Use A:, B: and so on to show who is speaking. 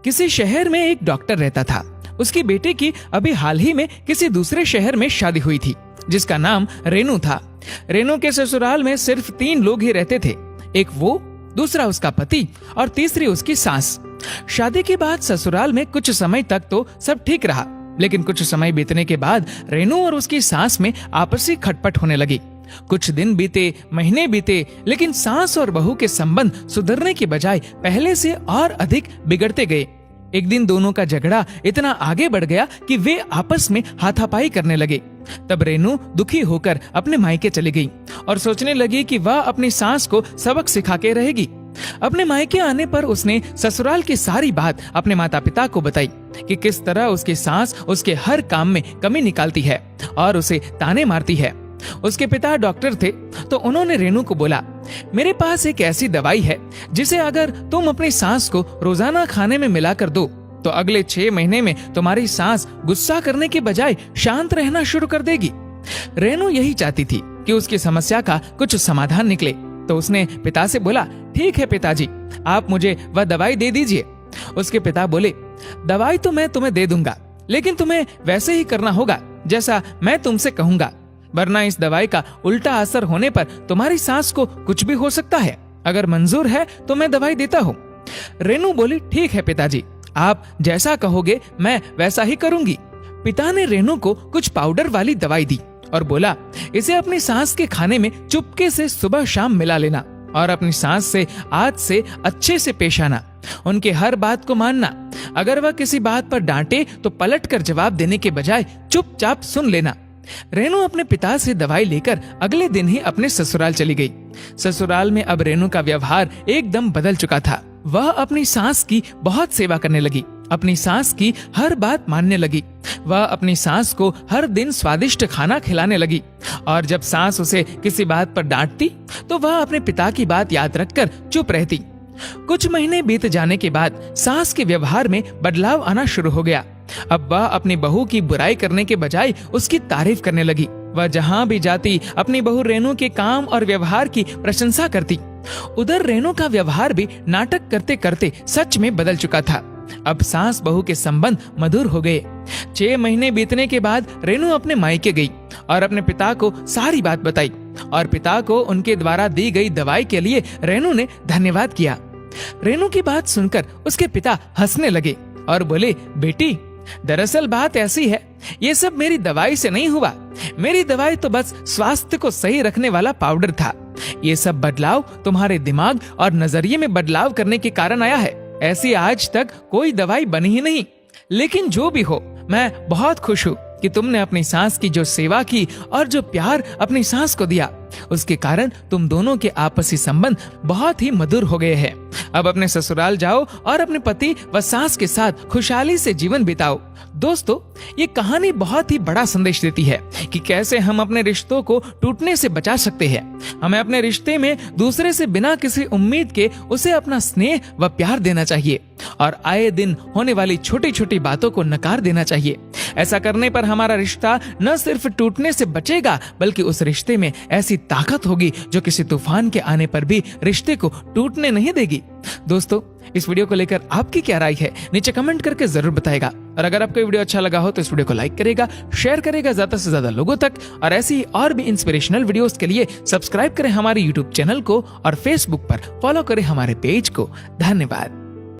A: किसी शहर में एक डॉक्टर रहता था। उसकी बेटे की अभी हाल ही में किसी दूसरे शहर में शादी हुई थी, जिसका नाम रेनू था। रेनू के ससुराल में सिर्फ 3 लोग ही रहते थे, एक वो, दूसरा उसका पति और तीसरी उसकी सास। शादी के बाद ससुराल में कुछ समय तक तो सब ठीक रहा, लेकिन कुछ समय बीतने के बाद रेनू और उसकी सास में आपसी खटपट होने लगी। कुछ दिन बीते, महीने बीते, लेकिन सास और बहू के संबंध सुधरने के बजाय पहले से और अधिक बिगड़ते गए। एक दिन दोनों का झगड़ा इतना आगे बढ़ गया कि वे आपस में हाथापाई करने लगे। तब रेनू दुखी होकर अपने मायके चली गई और सोचने लगी कि वह अपनी सास को सबक सिखा के रहेगी। अपने मायके आने पर उसने ससुराल की सारी बात अपने माता पिता को बताई कि किस तरह उसकी सास उसके हर काम में कमी निकालती है और उसे ताने मारती है। उसके पिता डॉक्टर थे, तो उन्होंने रेनू को बोला, मेरे पास एक ऐसी दवाई है जिसे अगर तुम अपनी सास को रोजाना खाने में मिलाकर दो तो अगले 6 महीने में तुम्हारी सास गुस्सा करने के बजाय शांत रहना शुरू कर देगी। रेनू यही चाहती थी कि उसकी समस्या का कुछ समाधान निकले, तो उसने पिता से बोला, ठीक है पिताजी, आप मुझे वह दवाई दे दीजिए। उसके पिता बोले, दवाई तो मैं तुम्हें दे दूंगा, लेकिन तुम्हें वैसे ही करना होगा जैसा मैं तुमसे कहूंगा, वरना इस दवाई का उल्टा असर होने पर तुम्हारी सास को कुछ भी हो सकता है। अगर मंजूर है तो मैं दवाई देता हूँ। रेनू बोली, ठीक है पिताजी, आप जैसा कहोगे मैं वैसा ही करूंगी। पिता ने रेनू को कुछ पाउडर वाली दवाई दी और बोला, इसे अपनी सास के खाने में चुपके से सुबह शाम मिला लेना और अपनी सास से आज से अच्छे से पेश आना, उनके हर बात को मानना। अगर वह किसी बात पर डांटे तो पलट कर जवाब देने के बजाय चुपचाप सुन लेना। रेनू अपने पिता से दवाई लेकर अगले दिन ही अपने ससुराल चली गई। ससुराल में अब रेनू का व्यवहार एकदम बदल चुका था। वह अपनी सास की बहुत सेवा करने लगी, अपनी सास की हर बात मानने लगी। वह अपनी सास को हर दिन स्वादिष्ट खाना खिलाने लगी और जब सास उसे किसी बात पर डांटती तो वह अपने पिता की बात याद रखकर चुप रहती। कुछ महीने बीत जाने के बाद सास के व्यवहार में बदलाव आना शुरू हो गया। अब वह अपनी बहू की बुराई करने के बजाय उसकी तारीफ करने लगी। वह जहाँ भी जाती अपनी बहू रेनू के काम और व्यवहार की प्रशंसा करती। उधर रेनू का व्यवहार भी नाटक करते करते सच में बदल चुका था। अब सास बहू के संबंध मधुर हो गए। 6 महीने बीतने के बाद रेनू अपने मायके गई और अपने पिता को सारी बात बताई और पिता को उनके द्वारा दी गई दवाई के लिए रेनू ने धन्यवाद किया। रेनू की बात सुनकर उसके पिता हंसने लगे और बोले, बेटी, दरअसल बात ऐसी है, ये सब मेरी दवाई से नहीं हुआ। मेरी दवाई तो बस स्वास्थ्य को सही रखने वाला पाउडर था। ये सब बदलाव तुम्हारे दिमाग और नजरिए में बदलाव करने के कारण आया है। ऐसी आज तक कोई दवाई बनी ही नहीं। लेकिन जो भी हो, मैं बहुत खुश हूँ कि तुमने अपनी सास की जो सेवा की और जो प्यार अपनी सास को दिया, उसके कारण तुम दोनों के आपसी संबंध बहुत ही मधुर हो गए हैं। अब अपने ससुराल जाओ और अपने पति व सास के साथ खुशहाली से जीवन बिताओ। दोस्तों, ये कहानी बहुत ही बड़ा संदेश देती है कि कैसे हम अपने रिश्तों को टूटने से बचा सकते हैं। हमें अपने रिश्ते में दूसरे से बिना किसी उम्मीद के उसे अपना स्नेह व प्यार देना चाहिए और आए दिन होने वाली छोटी छोटी बातों को नकार देना चाहिए। ऐसा करने पर हमारा रिश्ता न सिर्फ टूटने से बचेगा, बल्कि उस रिश्ते में ऐसी ताकत होगी जो किसी तूफान के आने पर भी रिश्ते को टूटने नहीं देगी। दोस्तों, इस वीडियो को लेकर आपकी क्या राय है, नीचे कमेंट करके जरूर बताएगा। और अगर आपको वीडियो अच्छा लगा हो तो इस वीडियो को लाइक करेगा, शेयर करेगा ज्यादा से ज्यादा लोगों तक। और ऐसी और भी इंस्पिरेशनल वीडियोस के लिए सब्सक्राइब करें हमारे यूट्यूब चैनल को और फेसबुक पर फॉलो करें हमारे पेज को। धन्यवाद।